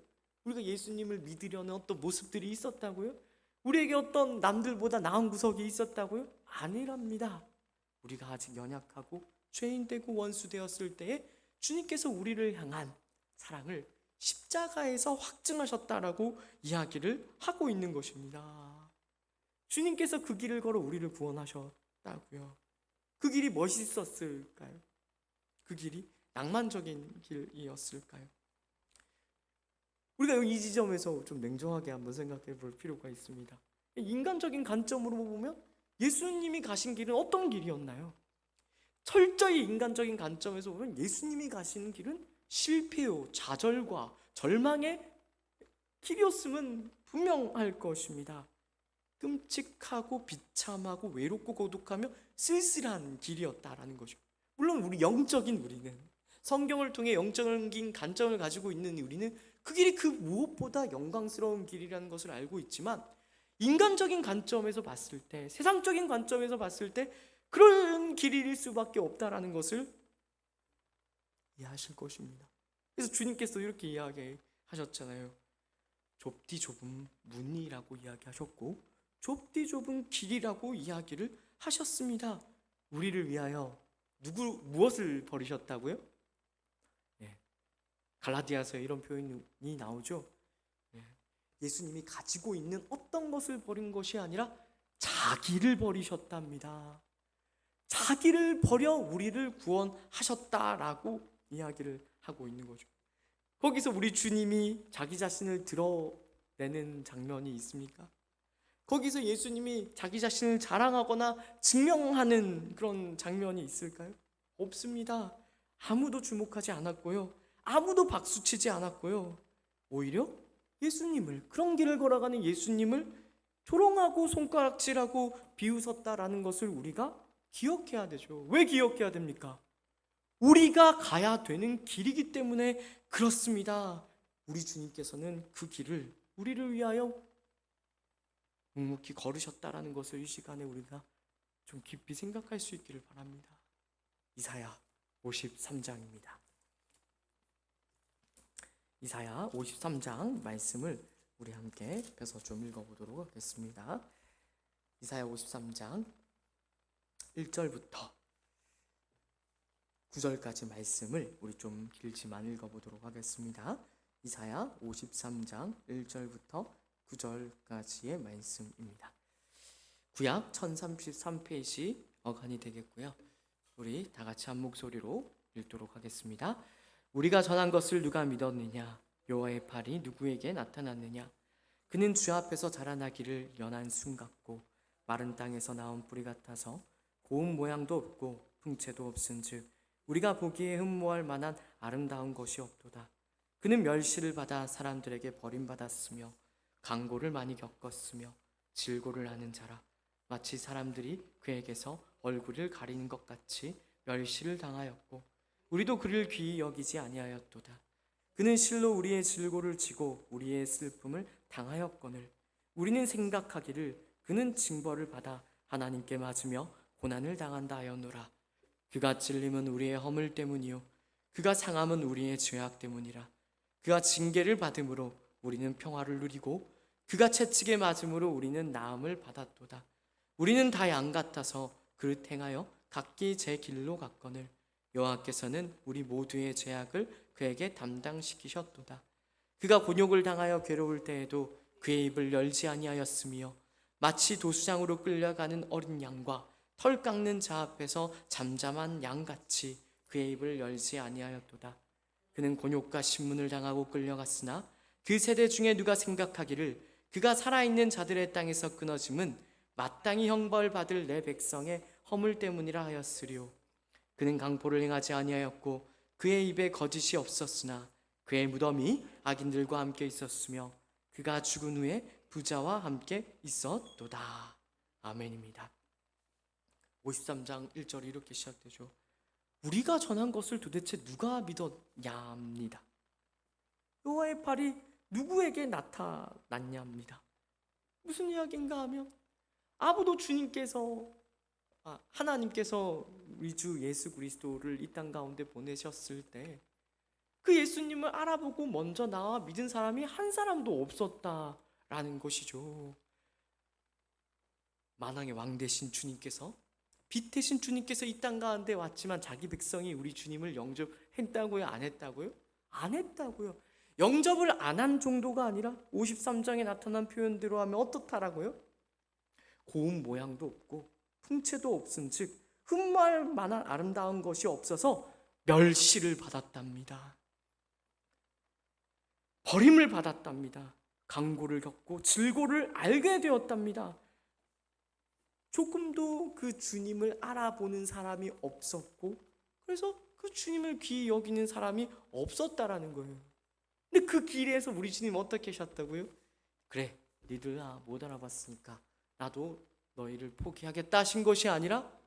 우리가 예수님을 믿으려는 어떤 모습들이 있었다고요? 우리에게 어떤 남들보다 나은 구석이 있었다고요? 아니랍니다. 우리가 아직 연약하고 죄인 되고 원수 되었을 때에 주님께서 우리를 향한 사랑을 십자가에서 확증하셨다라고 이야기를 하고 있는 것입니다. 주님께서 그 길을 걸어 우리를 구원하셨다고요. 그 길이 멋있었을까요? 그 길이 낭만적인 길이었을까요? 우리가 이 지점에서 좀 냉정하게 한번 생각해 볼 필요가 있습니다. 인간적인 관점으로 보면 예수님이 가신 길은 어떤 길이었나요? 철저히 인간적인 관점에서 보면 예수님이 가시는 길은 실패요, 좌절과 절망의 길이었음은 분명할 것입니다. 끔찍하고 비참하고 외롭고 고독하며 쓸쓸한 길이었다라는 거죠. 물론 우리 영적인 우리는, 성경을 통해 영적인 관점을 가지고 있는 우리는 그 길이 그 무엇보다 영광스러운 길이라는 것을 알고 있지만, 인간적인 관점에서 봤을 때, 세상적인 관점에서 봤을 때 그런 길일 수밖에 없다라는 것을 이해하실 것입니다. 그래서 주님께서 이렇게 이야기하셨잖아요. 좁디 좁은 문이라고 이야기하셨고 좁디 좁은 길이라고 이야기를 하셨습니다. 우리를 위하여 무엇을 버리셨다고요? 갈라디아서에 이런 표현이 나오죠. 예수님이 가지고 있는 어떤 것을 버린 것이 아니라 자기를 버리셨답니다. 자기를 버려 우리를 구원하셨다라고 이야기를 하고 있는 거죠. 거기서 우리 주님이 자기 자신을 드러내는 장면이 있습니까? 거기서 예수님이 자기 자신을 자랑하거나 증명하는 그런 장면이 있을까요? 없습니다. 아무도 주목하지 않았고요. 아무도 박수치지 않았고요. 오히려 예수님을, 그런 길을 걸어가는 예수님을 조롱하고 손가락질하고 비웃었다라는 것을 우리가 기억해야 되죠. 왜 기억해야 됩니까? 우리가 가야 되는 길이기 때문에 그렇습니다. 우리 주님께서는 그 길을 우리를 위하여 묵묵히 걸으셨다라는 것을 이 시간에 우리가 좀 깊이 생각할 수 있기를 바랍니다. 이사야 53장입니다. 이사야 53장 말씀을 우리 함께 펴서 좀 읽어보도록 하겠습니다. 이사야 53장 1절부터 9절까지 말씀을 우리 좀 길지만 읽어보도록 하겠습니다. 이사야 53장 1절부터 9절까지의 말씀입니다. 구약 1033페이지 어간이 되겠고요. 우리 다 같이 한 목소리로 읽도록 하겠습니다. 우리가 전한 것을 누가 믿었느냐? 여호와의 팔이 누구에게 나타났느냐? 그는 주 앞에서 자라나기를 연한 순 같고 마른 땅에서 나온 뿌리 같아서 고운 모양도 없고 풍채도 없은즉 우리가 보기에 흠모할 만한 아름다운 것이 없도다. 그는 멸시를 받아 사람들에게 버림받았으며 강고를 많이 겪었으며 질고를 하는 자라. 마치 사람들이 그에게서 얼굴을 가리는 것 같이 멸시를 당하였고 우리도 그를 귀히 여기지 아니하였도다. 그는 실로 우리의 질고를 지고 우리의 슬픔을 당하였거늘 우리는 생각하기를 그는 징벌을 받아 하나님께 맞으며 고난을 당한다 하였노라. 그가 찔림은 우리의 허물 때문이요 그가 상함은 우리의 죄악 때문이라. 그가 징계를 받음으로 우리는 평화를 누리고 그가 채찍에 맞음으로 우리는 나음을 받았도다. 우리는 다 양 같아서 그를 행하여 각기 제 길로 갔거늘 여호와께서는 우리 모두의 죄악을 그에게 담당시키셨도다. 그가 곤욕을 당하여 괴로울 때에도 그의 입을 열지 아니하였으며 마치 도수장으로 끌려가는 어린 양과 털 깎는 자 앞에서 잠잠한 양같이 그의 입을 열지 아니하였도다. 그는 곤욕과 신문을 당하고 끌려갔으나 그 세대 중에 누가 생각하기를 그가 살아있는 자들의 땅에서 끊어짐은 마땅히 형벌받을 내 백성의 허물 때문이라 하였으리요. 그는 강포를 행하지 아니하였고 그의 입에 거짓이 없었으나 그의 무덤이 악인들과 함께 있었으며 그가 죽은 후에 부자와 함께 있었도다. 아멘입니다. 53장 1절이 이렇게 시작되죠. 우리가 전한 것을 도대체 누가 믿었냐입니다. 여호와의 팔이 누구에게 나타났냐입니다. 무슨 이야기인가 하면 아무도 하나님께서 우리 주 예수 그리스도를 이 땅 가운데 보내셨을 때 그 예수님을 알아보고 먼저 나와 믿은 사람이 한 사람도 없었다라는 것이죠. 만왕의 왕 되신 주님께서, 빛 되신 주님께서 이 땅 가운데 왔지만 자기 백성이 우리 주님을 영접했다고요? 안 했다고요? 안 했다고요. 영접을 안 한 정도가 아니라 53장에 나타난 표현대로 하면 어떻다라고요? 고운 모양도 없고 풍채도 없은즉 흠모할 만한 아름다운 것이 없어서 멸시를 받았답니다. 버림을 받았답니다. 강고를 겪고 질고를 알게 되었답니다. 조금도 그 주님을 알아보는 사람이 없었고 그래서 그 주님을 귀히 여기는 사람이 없었다라는 거예요. 근데 그 길에서 우리 주님 어떻게 하셨다고요? 그래, 니들 못 알아봤으니까 나도 너희를 포기하겠다 하신 것이 아니라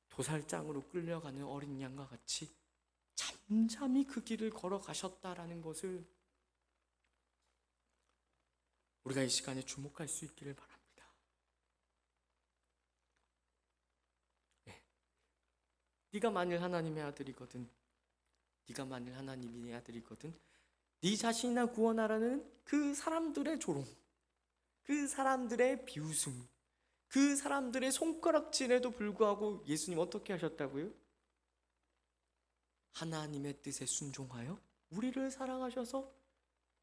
도살장으로 끌려가는 어린 양과 같이 잠잠히 그 길을 걸어가셨다라는 것을 우리가 이 시간에 주목할 수 있기를 바랍니다. 네가 만일 하나님의 아들이거든, 네가 만일 하나님의 아들이거든, 네 자신이나 구원하라는 그 사람들의 조롱, 그 사람들의 비웃음, 그 사람들의 손가락질에도 불구하고 예수님 어떻게 하셨다고요? 하나님의 뜻에 순종하여 우리를 사랑하셔서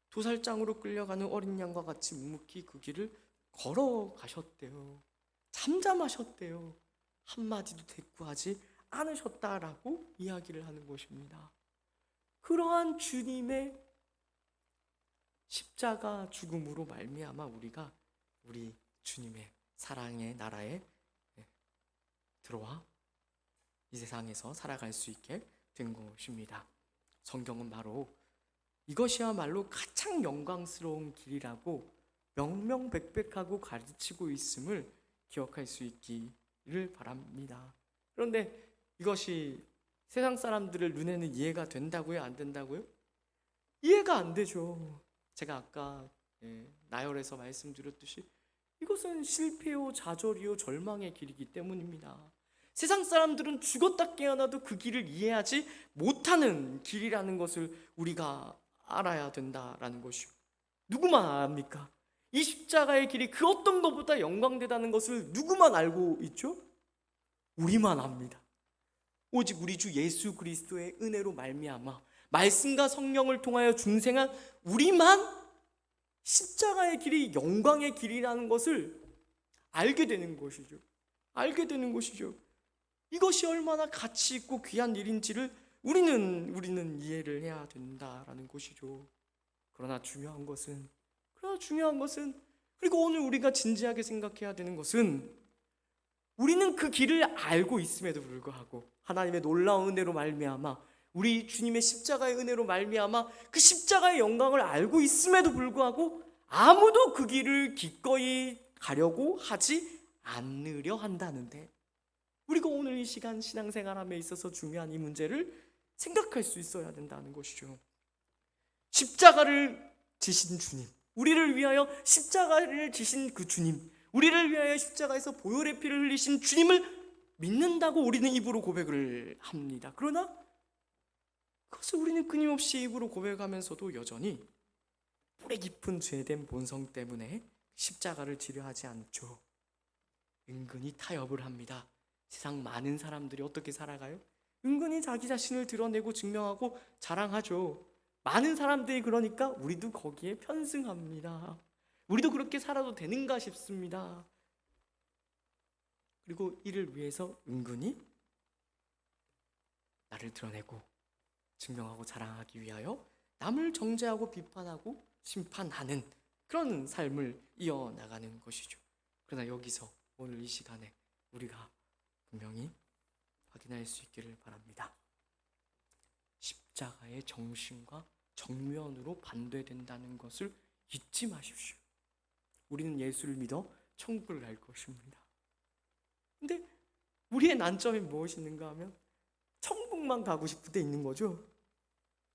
도살장으로 끌려가는 어린 양과 같이 묵묵히 그 길을 걸어가셨대요. 잠잠하셨대요. 한마디도 대꾸하지 않으셨다라고 이야기를 하는 것입니다. 그러한 주님의 십자가 죽음으로 말미암아 우리가 우리 주님의 사랑의 나라에 들어와 이 세상에서 살아갈 수 있게 된 것입니다. 성경은 바로 이것이야말로 가장 영광스러운 길이라고 명명백백하고 가르치고 있음을 기억할 수 있기를 바랍니다. 그런데 이것이 세상 사람들의 눈에는 이해가 된다고요? 안 된다고요? 이해가 안 되죠. 제가 아까 나열해서 말씀드렸듯이 이것은 실패요, 좌절이요, 절망의 길이기 때문입니다. 세상 사람들은 죽었다 깨어나도 그 길을 이해하지 못하는 길이라는 것을 우리가 알아야 된다라는 것이요. 누구만 압니까? 이 십자가의 길이 그 어떤 것보다 영광되다는 것을 누구만 알고 있죠? 우리만 압니다. 오직 우리 주 예수 그리스도의 은혜로 말미암아 말씀과 성령을 통하여 중생한 우리만 십자가의 길이 영광의 길이라는 것을 알게 되는 것이죠. 알게 되는 것이죠. 이것이 얼마나 가치 있고 귀한 일인지를 우리는 이해를 해야 된다라는 것이죠. 그러나 중요한 것은 그리고 오늘 우리가 진지하게 생각해야 되는 것은 우리는 그 길을 알고 있음에도 불구하고 하나님의 놀라운 은혜로 말미암아 우리 주님의 십자가의 은혜로 말미암아 그 십자가의 영광을 알고 있음에도 불구하고 아무도 그 길을 기꺼이 가려고 하지 않으려 한다는데 우리가 오늘 이 시간 신앙생활함에 있어서 중요한 이 문제를 생각할 수 있어야 된다는 것이죠. 십자가를 지신 주님, 우리를 위하여 십자가를 지신 그 주님, 우리를 위하여 십자가에서 보혈의 피를 흘리신 주님을 믿는다고 우리는 입으로 고백을 합니다. 그러나 그것을 우리는 끊임없이 입으로 고백하면서도 여전히 뿌리 깊은 죄된 본성 때문에 십자가를 지려 하지 않죠. 은근히 타협을 합니다. 세상 많은 사람들이 어떻게 살아가요? 은근히 자기 자신을 드러내고 증명하고 자랑하죠. 많은 사람들이 그러니까 우리도 거기에 편승합니다. 우리도 그렇게 살아도 되는가 싶습니다. 그리고 이를 위해서 은근히 나를 드러내고 증명하고 자랑하기 위하여 남을 정죄하고 비판하고 심판하는 그런 삶을 이어나가는 것이죠. 그러나 여기서 오늘 이 시간에 우리가 분명히 확인할 수 있기를 바랍니다. 십자가의 정신과 정면으로 반대된다는 것을 잊지 마십시오. 우리는 예수를 믿어 천국을 갈 것입니다. 근데 우리의 난점이 무엇이 있는가 하면 천국만 가고 싶을 때 있는 거죠.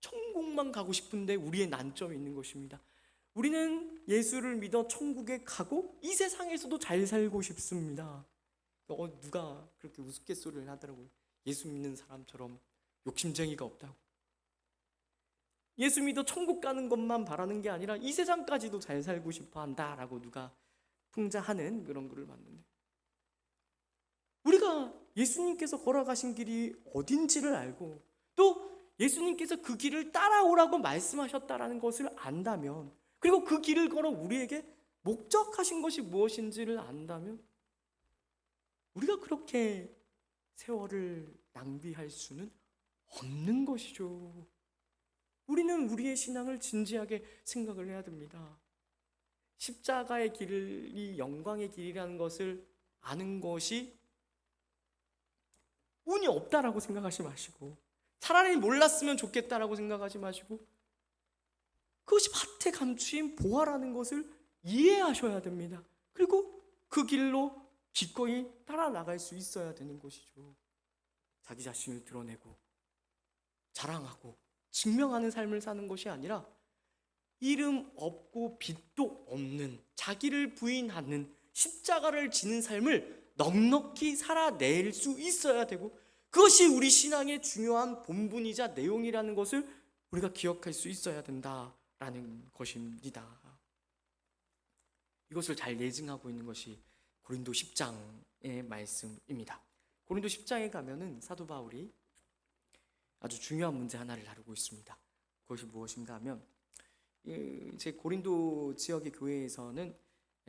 천국만 가고 싶은데 우리의 난점이 있는 것입니다. 우리는 예수를 믿어 천국에 가고 이 세상에서도 잘 살고 싶습니다. 누가 그렇게 우스갯소리를 하더라고요. 예수 믿는 사람처럼 욕심쟁이가 없다고. 예수 믿어 천국 가는 것만 바라는 게 아니라 이 세상까지도 잘 살고 싶어 한다라고 누가 풍자하는 그런 글을 봤는데, 우리가 예수님께서 걸어가신 길이 어딘지를 알고 또 예수님께서 그 길을 따라오라고 말씀하셨다라는 것을 안다면, 그리고 그 길을 걸어 우리에게 목적하신 것이 무엇인지를 안다면 우리가 그렇게 세월을 낭비할 수는 없는 것이죠. 우리는 우리의 신앙을 진지하게 생각을 해야 됩니다. 십자가의 길이 영광의 길이라는 것을 아는 것이 운이 없다라고 생각하지 마시고, 차라리 몰랐으면 좋겠다라고 생각하지 마시고, 그것이 밭에 감추인 보화라는 것을 이해하셔야 됩니다. 그리고 그 길로 기꺼이 따라 나갈 수 있어야 되는 것이죠. 자기 자신을 드러내고 자랑하고 증명하는 삶을 사는 것이 아니라 이름 없고 빚도 없는 자기를 부인하는 십자가를 지는 삶을 넉넉히 살아낼 수 있어야 되고, 그것이 우리 신앙의 중요한 본분이자 내용이라는 것을 우리가 기억할 수 있어야 된다라는 것입니다. 이것을 잘 예증하고 있는 것이 고린도 10장의 말씀입니다. 고린도 10장에 가면은 사도 바울이 아주 중요한 문제 하나를 다루고 있습니다. 그것이 무엇인가 하면, 제 고린도 지역의 교회에서는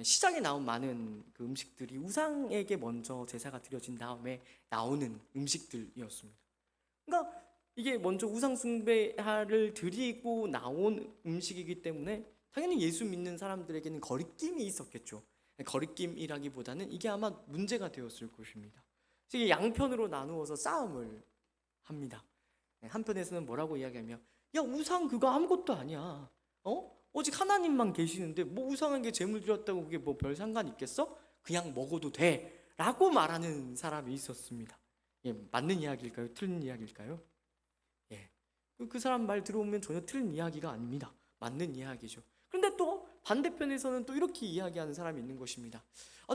시장에 나온 많은 그 음식들이 우상에게 먼저 제사가 드려진 다음에 나오는 음식들이었습니다. 그러니까 이게 먼저 우상 숭배를 드리고 나온 음식이기 때문에 당연히 예수 믿는 사람들에게는 거리낌이 있었겠죠. 거리낌이라기보다는 이게 아마 문제가 되었을 것입니다. 이게 양편으로 나누어서 싸움을 합니다. 한편에서는 뭐라고 이야기하며, 야, 우상 그거 아무것도 아니야. 오직 하나님만 계시는데 뭐 우상에게 제물 드렸다고 그게 뭐 별 상관 있겠어? 그냥 먹어도 돼 라고 말하는 사람이 있었습니다. 맞는 이야기일까요? 틀린 이야기일까요? 그 사람 말 들어오면 전혀 틀린 이야기가 아닙니다. 맞는 이야기죠. 그런데 또 반대편에서는 또 이렇게 이야기하는 사람이 있는 것입니다.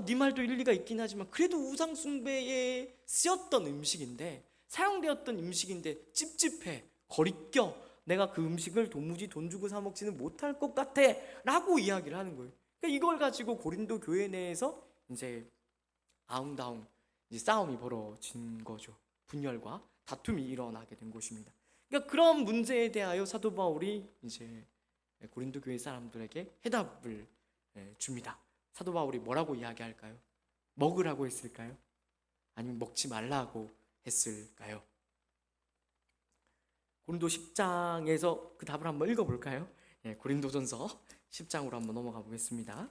네 말도 일리가 있긴 하지만 그래도 우상 숭배에 쓰였던 음식인데, 사용되었던 음식인데 찝찝해, 거리껴, 내가 그 음식을 도무지 돈 주고 사 먹지는 못할 것 같아 라고 이야기를 하는 거예요. 그러니까 이걸 가지고 고린도 교회 내에서 이제 아웅다웅 싸움이 벌어진 거죠. 분열과 다툼이 일어나게 된 것입니다. 그러니까 그런 문제에 대하여 사도 바울이 이제 고린도 교회 사람들에게 해답을 줍니다. 사도 바울이 뭐라고 이야기할까요? 먹으라고 했을까요? 아니면 먹지 말라고 했을까요? 고린도 10장에서 그 답을 한번 읽어볼까요? 고린도전서 10장으로 한번 넘어가 보겠습니다.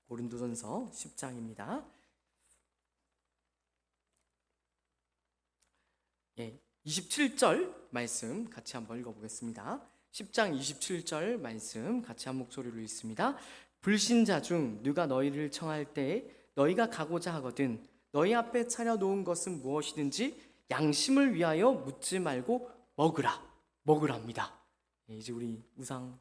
고린도전서 10장입니다. 27절 말씀 같이 한번 읽어보겠습니다. 10장 27절 말씀 같이 한 목소리로 읽습니다. 불신자 중 누가 너희를 청할 때 너희가 가고자 하거든 너희 앞에 차려놓은 것은 무엇이든지 양심을 위하여 묻지 말고 먹으랍니다. 이제 우리 우상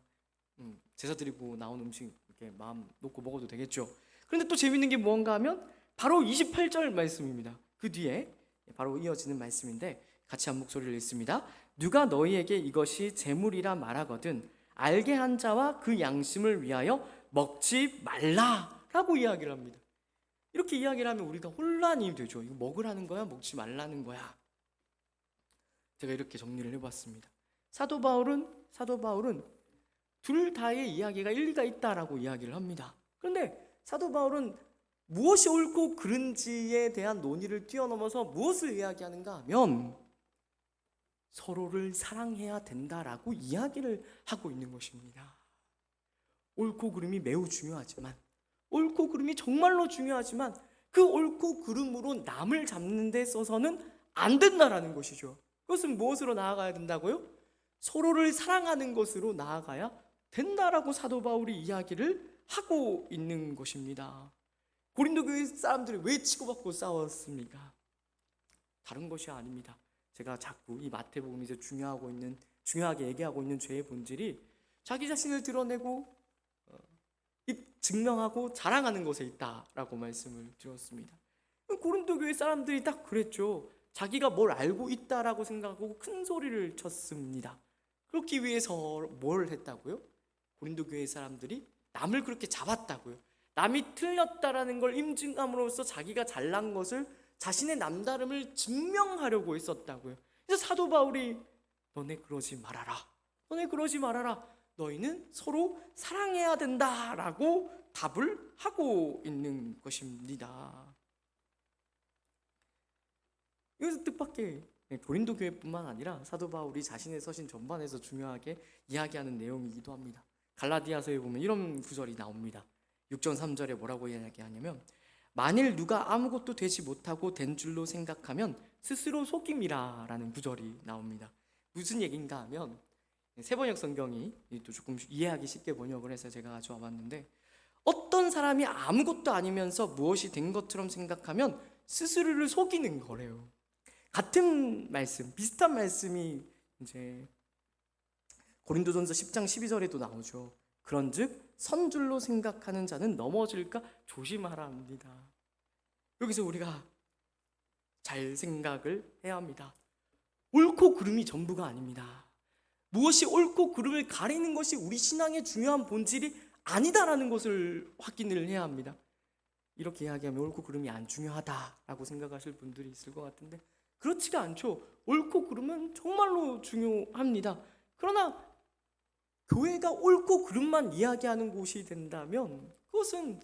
제사 드리고 나온 음식 이렇게 마음 놓고 먹어도 되겠죠. 그런데 또 재밌는 게 무언가 하면 바로 28절 말씀입니다. 그 뒤에 바로 이어지는 말씀인데 같이 한 목소리를 읽습니다. 누가 너희에게 이것이 재물이라 말하거든 알게 한 자와 그 양심을 위하여 먹지 말라라고 이야기를 합니다. 이렇게 이야기를 하면 우리가 혼란이 되죠. 이거 먹으라는 거야? 먹지 말라는 거야? 제가 이렇게 정리를 해봤습니다. 사도 바울은 둘 다의 이야기가 일리가 있다라고 이야기를 합니다. 그런데 사도 바울은 무엇이 옳고 그른지에 대한 논의를 뛰어넘어서 무엇을 이야기하는가 하면 서로를 사랑해야 된다라고 이야기를 하고 있는 것입니다. 옳고 그름이 매우 중요하지만 옳고 그름이 정말로 중요하지만 그 옳고 그름으로 남을 잡는 데 써서는 안 된다라는 것이죠. 그것은 무엇으로 나아가야 된다고요? 서로를 사랑하는 것으로 나아가야 된다라고 사도 바울이 이야기를 하고 있는 것입니다. 고린도 교회 사람들이 왜 치고받고 싸웠습니까? 다른 것이 아닙니다. 제가 자꾸 이 마태복음에서 중요하게 얘기하고 있는 죄의 본질이 자기 자신을 드러내고 증명하고 자랑하는 것에 있다라고 말씀을 드렸습니다. 고린도 교회 사람들이 딱 그랬죠. 자기가 뭘 알고 있다라고 생각하고 큰 소리를 쳤습니다. 그렇기 위해서 뭘 했다고요? 고린도 교회 사람들이 남을 그렇게 잡았다고요. 남이 틀렸다라는 걸 인증함으로써 자기가 잘난 것을 자신의 남다름을 증명하려고 했었다고요. 그래서 사도 바울이 너네 그러지 말아라. 너희는 서로 사랑해야 된다라고 답을 하고 있는 것입니다. 이것은 뜻밖의 고린도 교회뿐만 아니라 사도 바울이 자신의 서신 전반에서 중요하게 이야기하는 내용이기도 합니다. 갈라디아서에 보면 이런 구절이 나옵니다. 6절 3절에 뭐라고 이야기하냐면 만일 누가 아무것도 되지 못하고 된 줄로 생각하면 스스로 속임이라 라는 구절이 나옵니다. 무슨 얘기인가 하면 세번역 성경이 또 조금 이해하기 쉽게 번역을 해서 제가 가져와 봤는데 어떤 사람이 아무것도 아니면서 무엇이 된 것처럼 생각하면 스스로를 속이는 거래요. 같은 말씀, 비슷한 말씀이 이제 고린도전서 10장 12절에도 나오죠. 그런즉 선줄로 생각하는 자는 넘어질까 조심하라 합니다. 여기서 우리가 잘 생각을 해야 합니다. 옳고 그름이 전부가 아닙니다. 무엇이 옳고 그름을 가리는 것이 우리 신앙의 중요한 본질이 아니다라는 것을 확인을 해야 합니다. 이렇게 이야기하면 옳고 그름이 안 중요하다라고 생각하실 분들이 있을 것 같은데 그렇지가 않죠. 옳고 그름은 정말로 중요합니다. 그러나 교회가 옳고 그름만 이야기하는 곳이 된다면 그것은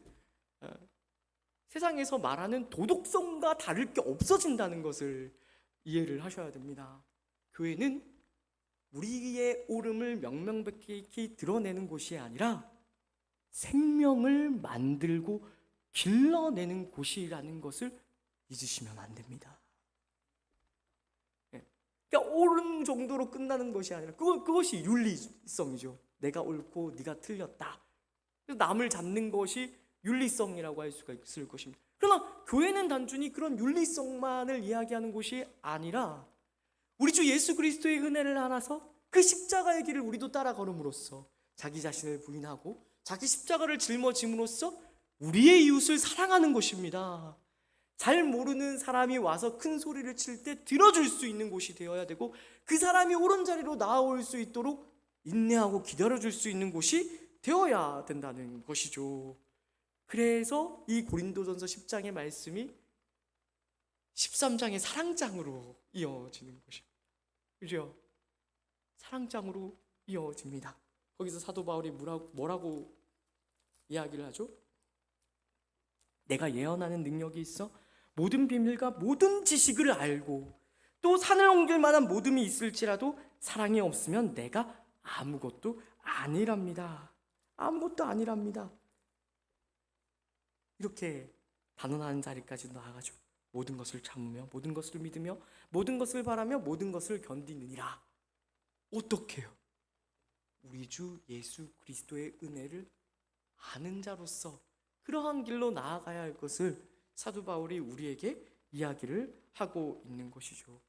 세상에서 말하는 도덕성과 다를 게 없어진다는 것을 이해를 하셔야 됩니다. 교회는 우리의 옳음을 명명백히 드러내는 곳이 아니라 생명을 만들고 길러내는 곳이라는 것을 잊으시면 안 됩니다. 그러니까 옳은 정도로 끝나는 것이 아니라 그것이 윤리성이죠. 내가 옳고 네가 틀렸다. 남을 잡는 것이 윤리성이라고 할 수가 있을 것입니다. 그러나 교회는 단순히 그런 윤리성만을 이야기하는 곳이 아니라 우리 주 예수 그리스도의 은혜를 알아서 그 십자가의 길을 우리도 따라 걸음으로써 자기 자신을 부인하고 자기 십자가를 짊어짐으로써 우리의 이웃을 사랑하는 것입니다. 잘 모르는 사람이 와서 큰 소리를 칠 때 들어줄 수 있는 곳이 되어야 되고 그 사람이 옳은 자리로 나아올 수 있도록 인내하고 기다려줄 수 있는 곳이 되어야 된다는 것이죠. 그래서 이 고린도전서 10장의 말씀이 13장의 사랑장으로 이어지는 것입니다. 그죠? 사랑장으로 이어집니다. 거기서 사도 바울이 뭐라고 이야기를 하죠? 내가 예언하는 능력이 있어 모든 비밀과 모든 지식을 알고 또 산을 옮길 만한 모둠이 있을지라도 사랑이 없으면 내가 아무것도 아니랍니다. 아무것도 아니랍니다. 이렇게 단언하는 자리까지 나아가죠. 모든 것을 참으며 모든 것을 믿으며 모든 것을 바라며 모든 것을 견디느니라. 어떻게요? 우리 주 예수 그리스도의 은혜를 아는 자로서 그러한 길로 나아가야 할 것을 사도 바울이 우리에게 이야기를 하고 있는 것이죠.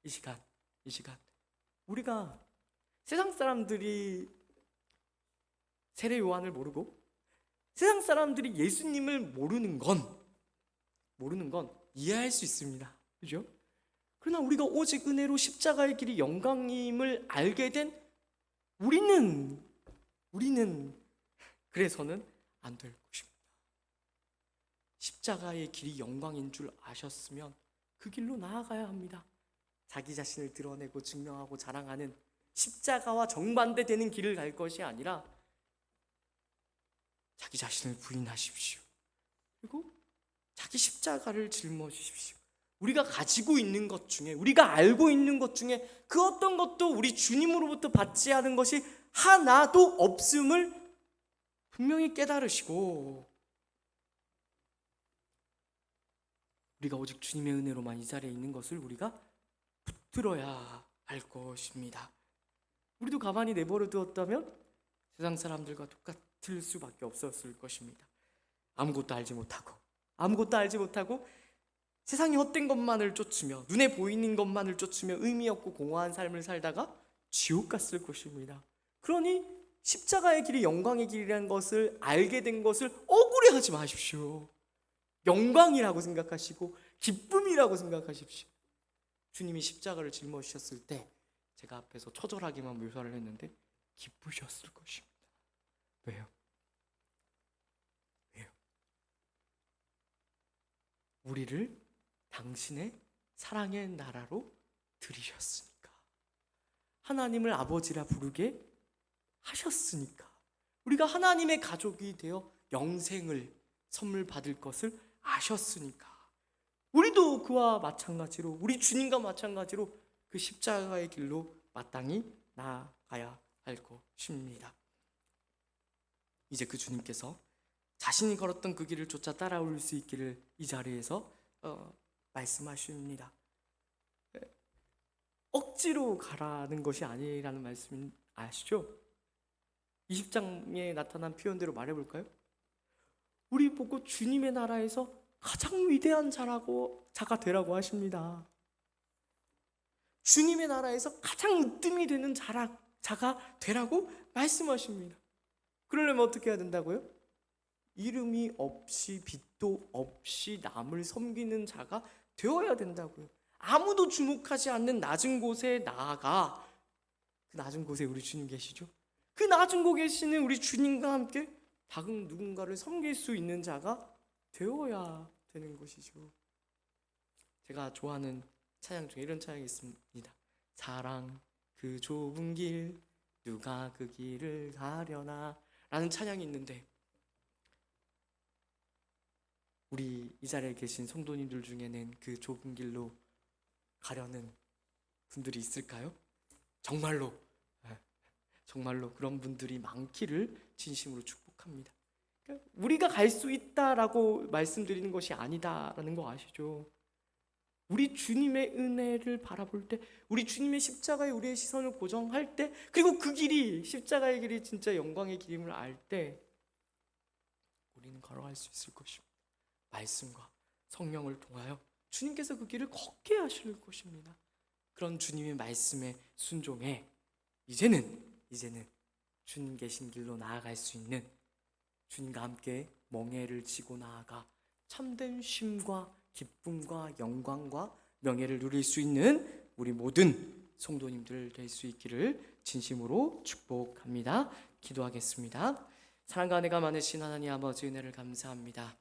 이 시간 우리가 세상 사람들이 세례 요한을 모르고 세상 사람들이 예수님을 모르는 건 이해할 수 있습니다. 그죠? 그러나 우리가 오직 은혜로 십자가의 길이 영광임을 알게 된 우리는 그래서는 안 될 것입니다. 십자가의 길이 영광인 줄 아셨으면 그 길로 나아가야 합니다. 자기 자신을 드러내고 증명하고 자랑하는 십자가와 정반대되는 길을 갈 것이 아니라 자기 자신을 부인하십시오. 그리고 자기 십자가를 짊어지십시오. 우리가 가지고 있는 것 중에, 우리가 알고 있는 것 중에 그 어떤 것도 우리 주님으로부터 받지 않은 것이 하나도 없음을 분명히 깨달으시고, 우리가 오직 주님의 은혜로만 이 자리에 있는 것을 우리가 붙들어야 할 것입니다. 우리도 가만히 내버려 두었다면 세상 사람들과 똑같을 수밖에 없었을 것입니다. 아무것도 알지 못하고 세상의 헛된 것만을 쫓으며 눈에 보이는 것만을 쫓으며 의미 없고 공허한 삶을 살다가 지옥 갔을 것입니다. 그러니 십자가의 길이 영광의 길이라는 것을 알게 된 것을 억울해하지 마십시오. 영광이라고 생각하시고 기쁨이라고 생각하십시오. 주님이 십자가를 짊어지셨을 때 제가 앞에서 처절하게만 묘사를 했는데 기쁘셨을 것입니다. 왜요? 우리를 당신의 사랑의 나라로 들이셨으니까, 하나님을 아버지라 부르게 하셨으니까, 우리가 하나님의 가족이 되어 영생을 선물 받을 것을 아셨으니까, 우리도 그와 마찬가지로, 우리 주님과 마찬가지로 그 십자가의 길로 마땅히 나아가야 할 것입니다. 이제 그 주님께서 자신이 걸었던 그 길을 쫓아 따라올 수 있기를 이 자리에서 말씀하십니다. 억지로 가라는 것이 아니라는 말씀 아시죠? 20장에 나타난 표현대로 말해볼까요? 우리 보고 주님의 나라에서 가장 위대한 자가 되라고 하십니다. 주님의 나라에서 가장 으뜸이 되는 자가 되라고 말씀하십니다. 그러려면 어떻게 해야 된다고요? 이름이 없이 빛도 없이 남을 섬기는 자가 되어야 된다고요. 아무도 주목하지 않는 낮은 곳에 나아가, 그 낮은 곳에 우리 주님 계시죠? 그 낮은 곳에 계시는 우리 주님과 함께 다른 누군가를 섬길 수 있는 자가 되어야 되는 것이죠. 제가 좋아하는 찬양 중에 이런 찬양이 있습니다. 사랑 그 좁은 길 누가 그 길을 가려나 라는 찬양이 있는데, 우리 이 자리에 계신 성도님들 중에는 그 좁은 길로 가려는 분들이 있을까요? 정말로 그런 분들이 많기를 진심으로 축복합니다. 그러니까 우리가 갈 수 있다라고 말씀드리는 것이 아니다라는 거 아시죠? 우리 주님의 은혜를 바라볼 때, 우리 주님의 십자가에 우리의 시선을 고정할 때, 그리고 그 길이, 십자가의 길이 진짜 영광의 길임을 알 때 우리는 걸어갈 수 있을 것입니다. 말씀과 성령을 통하여 주님께서 그 길을 걷게 하실 것입니다. 그런 주님의 말씀에 순종해 이제는 주님 계신 길로 나아갈 수 있는, 주님과 함께 멍에를 지고 나아가 참된 쉼과 기쁨과 영광과 명예를 누릴 수 있는 우리 모든 성도님들 될 수 있기를 진심으로 축복합니다. 기도하겠습니다. 사랑과 은혜가 많으신 하나님 아버지, 은혜를 감사합니다.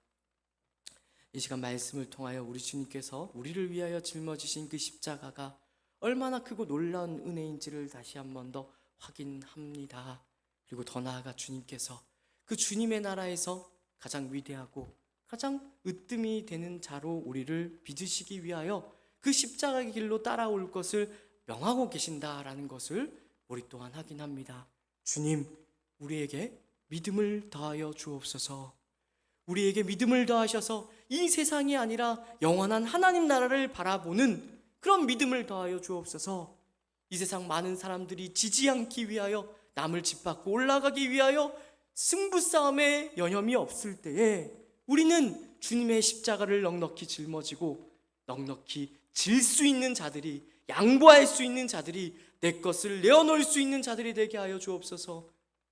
이 시간 말씀을 통하여 우리 주님께서 우리를 위하여 짊어지신 그 십자가가 얼마나 크고 놀라운 은혜인지를 다시 한 번 더 확인합니다. 그리고 더 나아가 주님께서 그 주님의 나라에서 가장 위대하고 가장 으뜸이 되는 자로 우리를 빚으시기 위하여 그 십자가의 길로 따라올 것을 명하고 계신다라는 것을 우리 또한 확인합니다. 주님, 우리에게 믿음을 더하여 주옵소서. 우리에게 믿음을 더하셔서 이 세상이 아니라 영원한 하나님 나라를 바라보는 그런 믿음을 더하여 주옵소서. 이 세상 많은 사람들이 지지 않기 위하여, 남을 짓밟고 올라가기 위하여 승부싸움에 여념이 없을 때에 우리는 주님의 십자가를 넉넉히 짊어지고 넉넉히 질 수 있는 자들이, 양보할 수 있는 자들이, 내 것을 내어놓을 수 있는 자들이 되게 하여 주옵소서.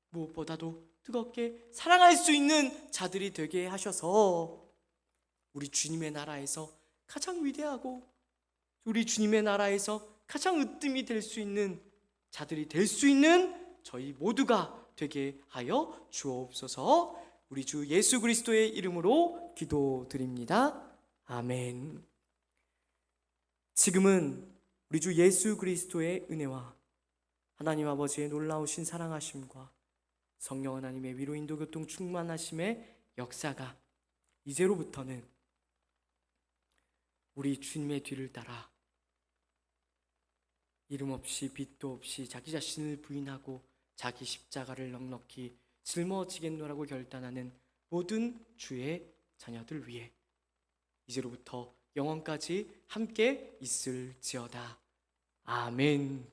무엇보다도 뜨겁게 사랑할 수 있는 자들이 되게 하셔서 우리 주님의 나라에서 가장 위대하고 우리 주님의 나라에서 가장 으뜸이 될 수 있는 자들이 될 수 있는 저희 모두가 되게 하여 주옵소서. 우리 주 예수 그리스도의 이름으로 기도드립니다. 아멘. 지금은 우리 주 예수 그리스도의 은혜와 하나님 아버지의 놀라우신 사랑하심과 성령 하나님의 위로 인도 교통 충만하심의 역사가 이제로부터는 우리 주님의 뒤를 따라 이름 없이 빛도 없이 자기 자신을 부인하고 자기 십자가를 넉넉히 짊어지겠노라고 결단하는 모든 주의 자녀들 위해 이제로부터 영원까지 함께 있을지어다. 아멘.